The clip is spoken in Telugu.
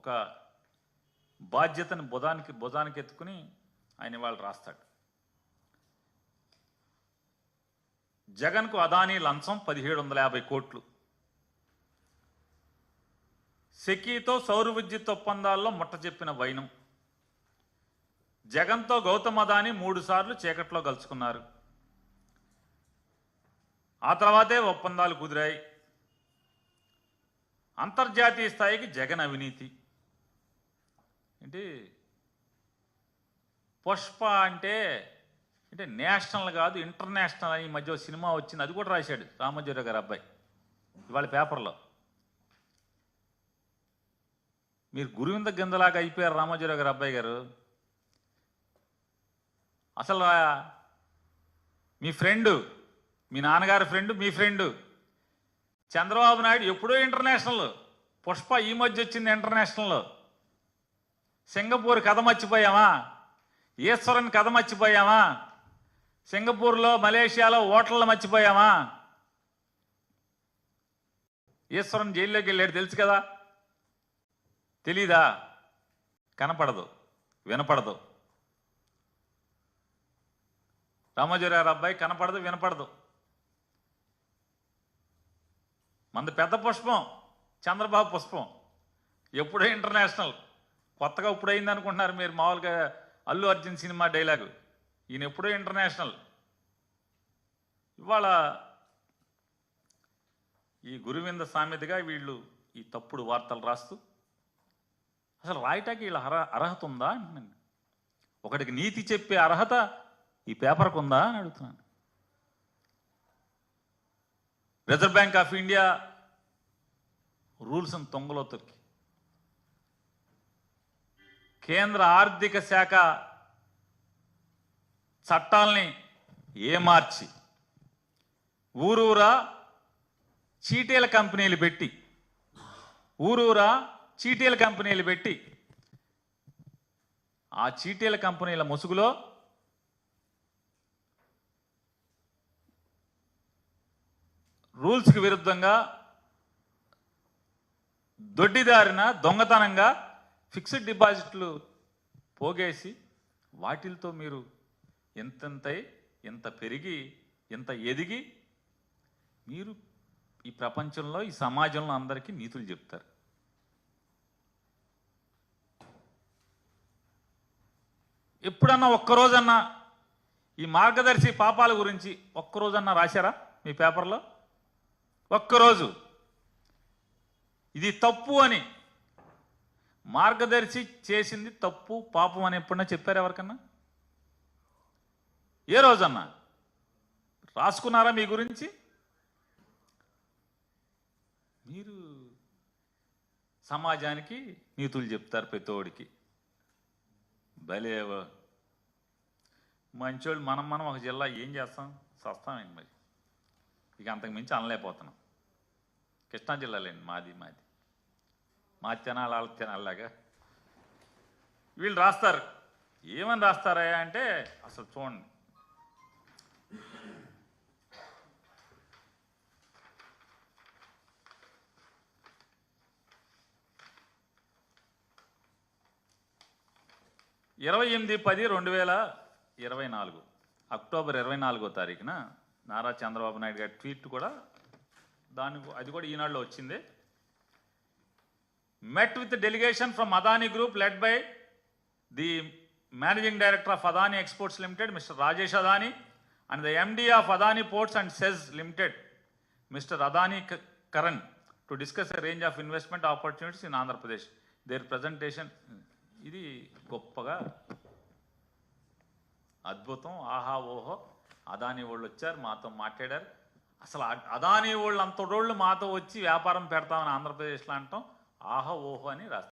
ఒక బాధ్యతను భుజానికి ఎత్తుకుని ఆయన వాళ్ళు రాస్తాడు. జగన్కు అదానీ లంచం 1750 కోట్లు. సెకీతో సౌర విద్యుత్ ఒప్పందాల్లో ముట్ట చెప్పిన వైనం. జగన్తో గౌతమ్ అదానీ 3 సార్లు చీకట్లో కలుసుకున్నారు. ఆ తర్వాతే ఒప్పందాలు కుదిరాయి. అంతర్జాతీయ స్థాయికి జగన్ అవినీతి ఏంటి? పుష్ప అంటే నేషనల్ కాదు ఇంటర్నేషనల్ అని ఈ మధ్య సినిమా వచ్చింది, అది కూడా రాశాడు రామోజీరావు గారి అబ్బాయి ఇవాళ పేపర్లో. మీరు గురువింద గింజలాగా అయిపోయారు రామోజీరావు గారి అబ్బాయి గారు. అసలు మీ ఫ్రెండు, మీ నాన్నగారి ఫ్రెండు, మీ ఫ్రెండు చంద్రబాబు నాయుడు ఎప్పుడో ఇంటర్నేషనల్, పుష్ప ఈ మధ్య వచ్చింది ఇంటర్నేషనల్. సింగపూర్ కథ మర్చిపోయామా? ఈశ్వరన్ కథ మర్చిపోయామా? సింగపూర్లో మలేషియాలో హోటళ్ళు మర్చిపోయామా? ఈశ్వరన్ జైల్లోకి వెళ్ళాడు తెలుసు కదా, తెలీదా? కనపడదు, వినపడదు. రామోజీరావు అబ్బాయి కనపడదు, వినపడదు. మంది పెద్ద పుష్పం, చంద్రబాబు పుష్పం ఎప్పుడో ఇంటర్నేషనల్. కొత్తగా ఇప్పుడు అయింది అనుకుంటున్నారు మీరు. మామూలుగా అల్లు అర్జున్ సినిమా డైలాగు, ఈయన ఎప్పుడో ఇంటర్నేషనల్. ఇవాళ ఈ గురువింద సామెతగా వీళ్ళు ఈ తప్పుడు వార్తలు రాస్తూ అసలు రాయటానికి వీళ్ళ అర్హత ఉందా అంటున్నాను. ఒకటికి నీతి చెప్పే అర్హత ఈ పేపర్కు ఉందా అని అడుగుతున్నాను. రిజర్వ్ బ్యాంక్ ఆఫ్ ఇండియా రూల్స్ని తొంగలో తొక్కి కేంద్ర ఆర్థిక శాఖ చట్టాలని ఏమార్చి ఊరూరా చీటీల కంపెనీలు పెట్టి ఆ చీటీల కంపెనీల ముసుగులో రూల్స్కి విరుద్ధంగా దొడ్డిదారిన దొంగతనంగా ఫిక్స్డ్ డిపాజిట్లు పోగేసి వాటిలతో మీరు ఎంత పెరిగి ఎంత ఎదిగి మీరు ఈ ప్రపంచంలో ఈ సమాజంలో అందరికీ నీతులు చెప్తారు. ఎప్పుడన్నా ఒక్కరోజన్నా ఈ మార్గదర్శి పాపాల గురించి ఒక్కరోజన్నా రాశారా మీ పేపర్లో? ఒక్కరోజు ఇది తప్పు అని, మార్గదర్శి చేసింది తప్పు పాపం అని ఎప్పుడన్నా చెప్పారు ఎవరికన్నా? ఏ రోజన్నా రాసుకున్నారా మీ గురించి? మీరు సమాజానికి నీతులు చెప్తారు ప్రతోడికి. భలేవో మంచోళ్ళు. మనం ఒక జిల్లా ఏం చేస్తాం? సస్తామేంటి మరి? ఇక అంతకు మించి అనలేకపోతున్నాం. కృష్ణా జిల్లాలేండి మాది తినాలి వాళ్ళ తినాలిలాగా వీళ్ళు రాస్తారు. ఏమని రాస్తారా అంటే అసలు చూడండి. (28/10/2024) అక్టోబర్ 24వ తారీఖున నారా చంద్రబాబు నాయుడు గారి ట్వీట్ కూడా అది కూడా ఈనాడులో వచ్చింది. met with the delegation from Adani Group led by the Managing Director of Adani Exports Limited, Mr. Rajesh Adani, and the MD of Adani Ports and SEZ Limited, Mr. Adani Karan, to discuss a range of investment opportunities in Andhra Pradesh. Their presentation, ఇది గొప్పగా అద్భుతం, ఆహా ఓహో. అదానీ వాళ్ళు వచ్చారు, మాతో మాట్లాడారు. అసలు అదానీ వాళ్ళు అంతటోళ్ళు మాతో వచ్చి వ్యాపారం పెడతామని ఆంధ్రప్రదేశ్లో అంటాం ఆహా ఓహో అని రాస్తారు.